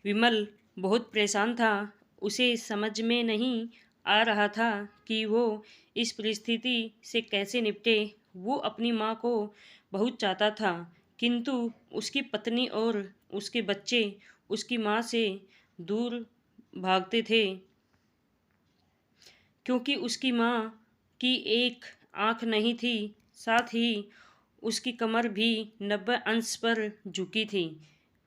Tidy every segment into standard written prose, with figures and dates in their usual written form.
विमल बहुत परेशान था। उसे समझ में नहीं आ रहा था कि वो इस परिस्थिति से कैसे निपटे। वो अपनी माँ को बहुत चाहता था, किंतु उसकी पत्नी और उसके बच्चे उसकी माँ से दूर भागते थे, क्योंकि उसकी माँ की एक आँख नहीं थी, साथ ही उसकी कमर भी 90 अंश पर झुकी थी।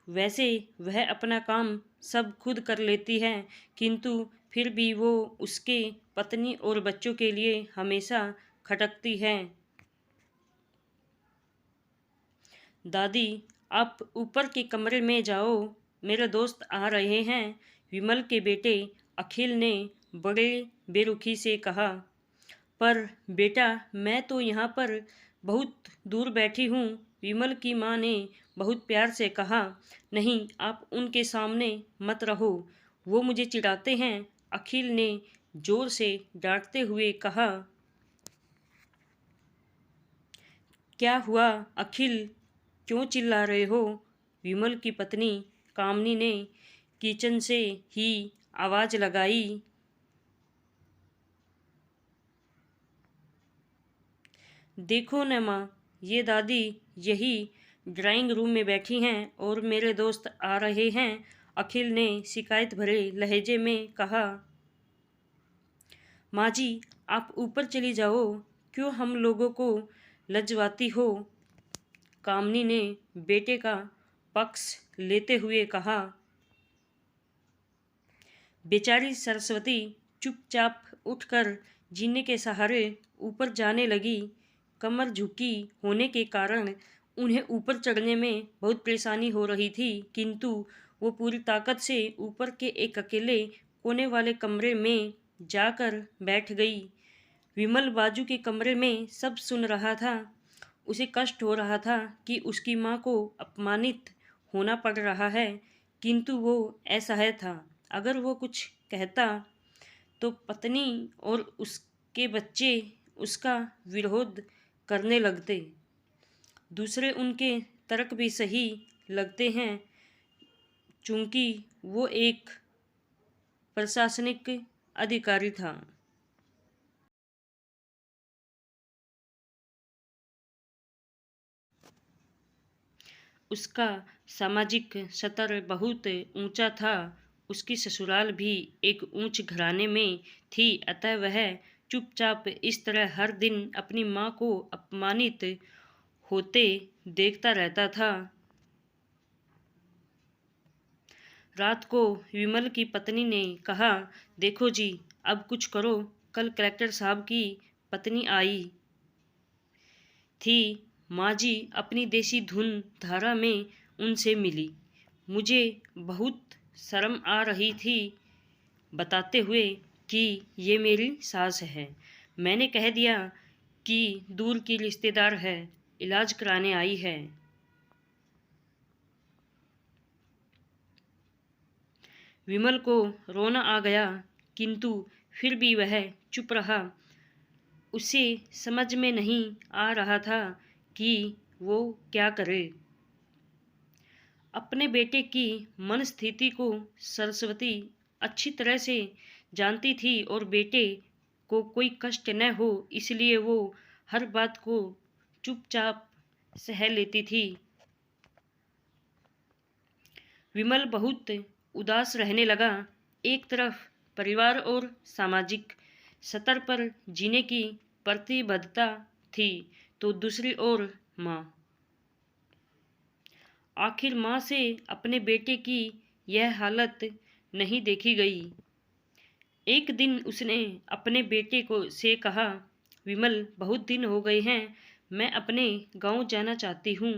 वैसे वह अपना काम सब खुद कर लेती है, किंतु फिर भी वो उसके पत्नी और बच्चों के लिए हमेशा खटकती है। दादी, आप ऊपर के कमरे में जाओ, मेरे दोस्त आ रहे हैं, विमल के बेटे अखिल ने बड़े बेरुखी से कहा। पर बेटा, मैं तो यहाँ पर बहुत दूर बैठी हूँ, विमल की माँ ने बहुत प्यार से कहा। नहीं, आप उनके सामने मत रहो, वो मुझे चिढ़ाते हैं, अखिल ने जोर से डांटते हुए कहा। क्या हुआ अखिल, क्यों चिल्ला रहे हो? विमल की पत्नी कामनी ने किचन से ही आवाज़ लगाई। देखो न माँ, ये दादी यही ड्राइंग रूम में बैठी हैं और मेरे दोस्त आ रहे हैं, अखिल ने शिकायत भरे लहजे में कहा। माँ जी, आप ऊपर चली जाओ, क्यों हम लोगों को लजवाती हो? कामनी ने बेटे का पक्ष लेते हुए कहा। बेचारी सरस्वती चुपचाप उठकर जीने के सहारे ऊपर जाने लगी। कमर झुकी होने के कारण उन्हें ऊपर चढ़ने में बहुत परेशानी हो रही थी, किंतु वो पूरी ताकत से ऊपर के एक अकेले कोने वाले कमरे में जाकर बैठ गई। विमल बाजू के कमरे में सब सुन रहा था। उसे कष्ट हो रहा था कि उसकी माँ को अपमानित होना पड़ रहा है, किंतु वो असहाय था। अगर वो कुछ कहता तो पत्नी और उसके बच्चे उसका विरोध करने लगते। दूसरे उनके तर्क भी सही लगते हैं, चूंकि वो एक प्रशासनिक अधिकारी था। उसका सामाजिक स्तर बहुत ऊंचा था। उसकी ससुराल भी एक ऊंच घराने में थी, अतः वह चुपचाप इस तरह हर दिन अपनी माँ को अपमानित होते देखता रहता था। रात को विमल की पत्नी ने कहा, देखो जी, अब कुछ करो। कल कलेक्टर साहब की पत्नी आई थी, माँ जी अपनी देसी धुन धारा में उनसे मिली। मुझे बहुत शर्म आ रही थी बताते हुए कि ये मेरी सास है। मैंने कह दिया कि दूर की रिश्तेदार है, इलाज कराने आई है। विमल को रोना आ गया, किंतु फिर भी वह चुप रहा। उसे समझ में नहीं आ रहा था कि वो क्या करे। अपने बेटे की मनस्थिति को सरस्वती अच्छी तरह से जानती थी और बेटे को कोई कष्ट न हो, इसलिए वो हर बात को चुपचाप सह लेती थी। विमल बहुत उदास रहने लगा। एक तरफ परिवार और सामाजिक स्तर पर जीने की प्रतिबद्धता थी, तो दूसरी ओर माँ। आखिर माँ से अपने बेटे की यह हालत नहीं देखी गई। एक दिन उसने अपने बेटे को से कहा, विमल, बहुत दिन हो गए हैं, मैं अपने गांव जाना चाहती हूँ,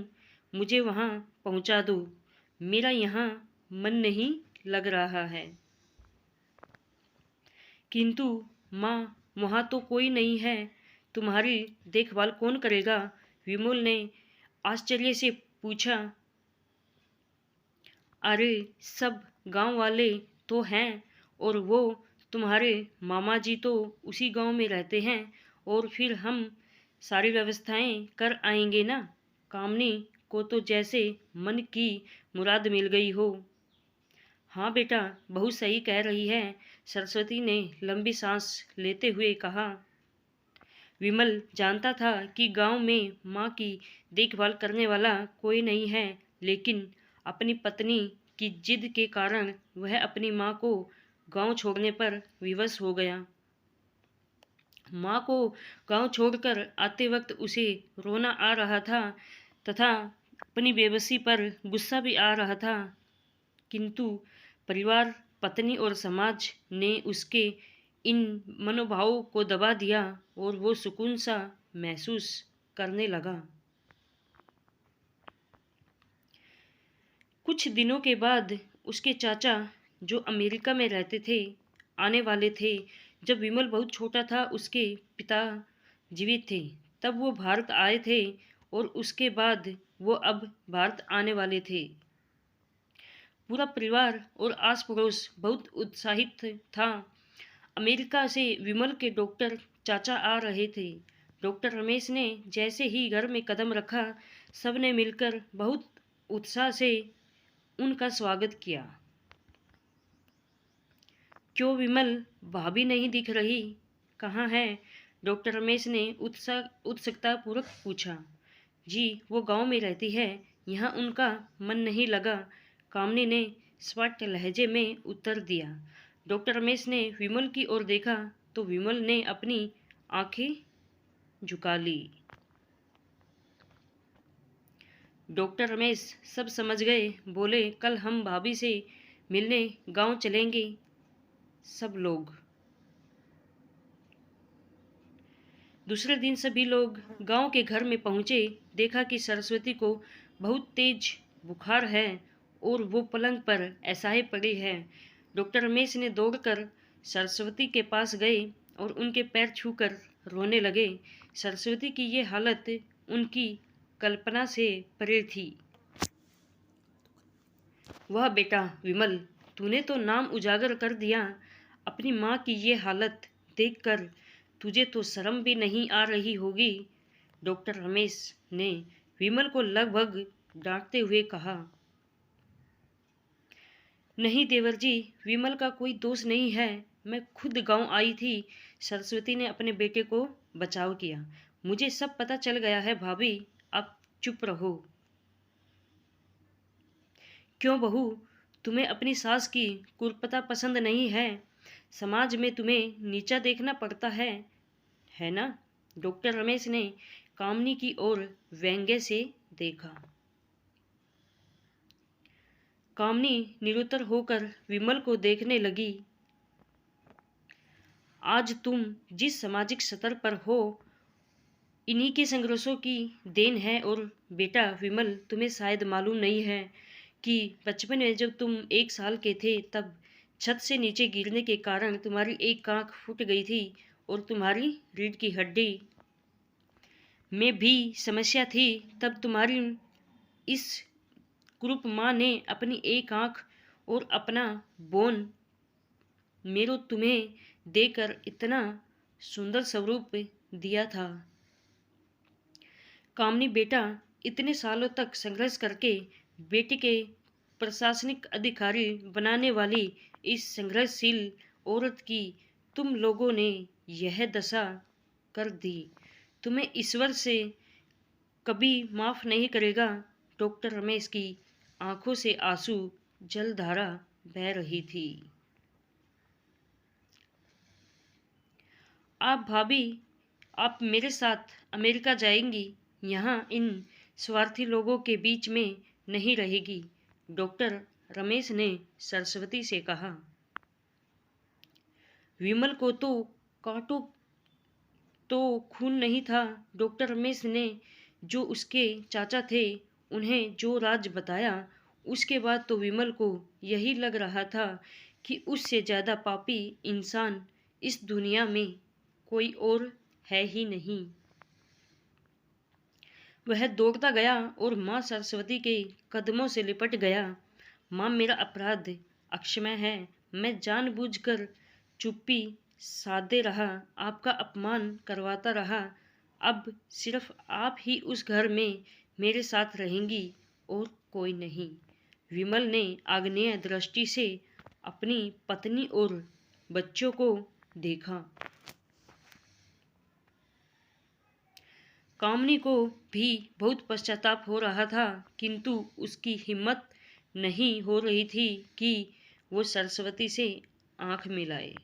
मुझे वहाँ पहुँचा दो, मेरा यहाँ मन नहीं लग रहा है। किंतु माँ, वहाँ तो कोई नहीं है, तुम्हारी देखभाल कौन करेगा? विमल ने आश्चर्य से पूछा। अरे, सब गांव वाले तो हैं, और वो तुम्हारे मामा जी तो उसी गांव में रहते हैं, और फिर हम सारी व्यवस्थाएं कर आएंगे ना। कामनी को तो जैसे मन की मुराद मिल गई हो। हाँ बेटा, बहुत सही कह रही है, सरस्वती ने लंबी सांस लेते हुए कहा। विमल जानता था कि गांव में माँ की देखभाल करने वाला कोई नहीं है, लेकिन अपनी पत्नी की जिद के कारण वह अपनी माँ को गांव छोड़ने पर विवश हो गया। माँ को गांव छोड़कर आते वक्त उसे रोना आ रहा था तथा अपनी बेबसी पर गुस्सा भी आ रहा था, किंतु परिवार, पत्नी और समाज ने उसके इन मनोभावों को दबा दिया और वो सुकून सा महसूस करने लगा। कुछ दिनों के बाद उसके चाचा, जो अमेरिका में रहते थे, आने वाले थे। जब विमल बहुत छोटा था, उसके पिता जीवित थे, तब वो भारत आए थे और उसके बाद वो अब भारत आने वाले थे। पूरा परिवार और आस पड़ोस बहुत उत्साहित था। अमेरिका से विमल के डॉक्टर चाचा आ रहे थे। डॉक्टर रमेश ने जैसे ही घर में कदम रखा, सबने मिलकर बहुत उत्साह से उनका स्वागत किया। क्यों विमल, भाभी नहीं दिख रही, कहाँ है? डॉक्टर रमेश ने उत्सुकता पूर्वक पूछा। जी, वो गांव में रहती है, यहाँ उनका मन नहीं लगा, कामनी ने स्पष्ट लहजे में उत्तर दिया। डॉक्टर रमेश ने विमल की ओर देखा तो विमल ने अपनी आंखें झुका ली। डॉक्टर रमेश सब समझ गए, बोले, कल हम भाभी से मिलने गांव चलेंगे सब लोग। दूसरे दिन सभी लोग गांव के घर में पहुंचे। देखा कि सरस्वती को बहुत तेज बुखार है और वो पलंग पर ऐसाए पड़ी है। डॉक्टर रमेश ने दौड़कर सरस्वती के पास गए और उनके पैर छूकर रोने लगे। सरस्वती की ये हालत उनकी कल्पना से परे थी। वाह बेटा विमल, तूने तो नाम उजागर कर दिया। अपनी माँ की ये हालत देखकर तुझे तो शर्म भी नहीं आ रही होगी। डॉक्टर रमेश ने विमल को लगभग डांटते हुए कहा। नहीं देवर जी, विमल का कोई दोष नहीं है, मैं खुद गांव आई थी। सरस्वती ने अपने बेटे को बचाव किया। मुझे सब पता चल गया है भाभी, अब चुप रहो। क्यों बहू, तुम्हें अपनी सास की कुरपता पसंद नहीं है? समाज में तुम्हें नीचा देखना पड़ता है ना? डॉक्टर रमेश ने कामनी की ओर व्यंग्य से देखा। कामनी निरुत्तर होकर विमल को देखने लगी। आज तुम जिस सामाजिक स्तर पर हो, इन्हीं के संघर्षों की देन है। और बेटा विमल, तुम्हें शायद मालूम नहीं है कि बचपन में जब तुम 1 साल के थे, तब छत से नीचे गिरने के कारण तुम्हारी एक आंख फूट गई थी और तुम्हारी रीढ़ की हड्डी में भी समस्या थी। तब तुम्हारी इस कुरूप माँ ने अपनी एक आंख और अपना बोन मेरो तुम्हें देकर इतना सुंदर स्वरूप दिया था। कामनी बेटा, इतने सालों तक संघर्ष करके बेटे के प्रशासनिक अधिकारी बनाने वाली इस संघर्षशील औरत की तुम लोगों ने यह दशा कर दी। तुम्हें ईश्वर से कभी माफ नहीं करेगा। डॉक्टर रमेश की आंखों से आंसू जलधारा बह रही थी। आप भाभी, आप मेरे साथ अमेरिका जाएंगी, यहाँ इन स्वार्थी लोगों के बीच में नहीं रहेगी। डॉक्टर रमेश ने सरस्वती से कहा। विमल को तो कांटों तो खून नहीं था। डॉक्टर रमेश ने जो उसके चाचा थे उन्हें जो राज बताया, उसके बाद तो विमल को यही लग रहा था कि उससे ज़्यादा पापी इंसान इस दुनिया में कोई और है ही नहीं। वह दौड़ता गया और माँ सरस्वती के कदमों से लिपट गया। माँ, मेरा अपराध अक्षम्य है। मैं जानबूझकर चुप्पी साधे रहा, आपका अपमान करवाता रहा। अब सिर्फ आप ही उस घर में मेरे साथ रहेंगी और कोई नहीं। विमल ने आग्नेय दृष्टि से अपनी पत्नी और बच्चों को देखा। कामिनी को भी बहुत पश्चाताप हो रहा था, किंतु उसकी हिम्मत नहीं हो रही थी कि वो सरस्वती से आंख मिलाए।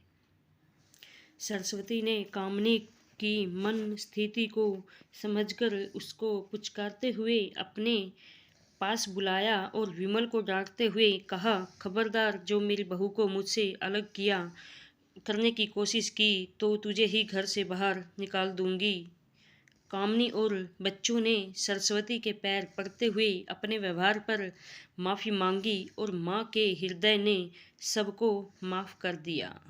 सरस्वती ने कामिनी की मन स्थिति को समझकर उसको पुचकारते हुए अपने पास बुलाया और विमल को डांटते हुए कहा, खबरदार, जो मेरी बहू को मुझसे अलग करने की कोशिश की तो तुझे ही घर से बाहर निकाल दूंगी। कामिनी और बच्चों ने सरस्वती के पैर पड़ते हुए अपने व्यवहार पर माफ़ी मांगी और माँ के हृदय ने सबको माफ़ कर दिया।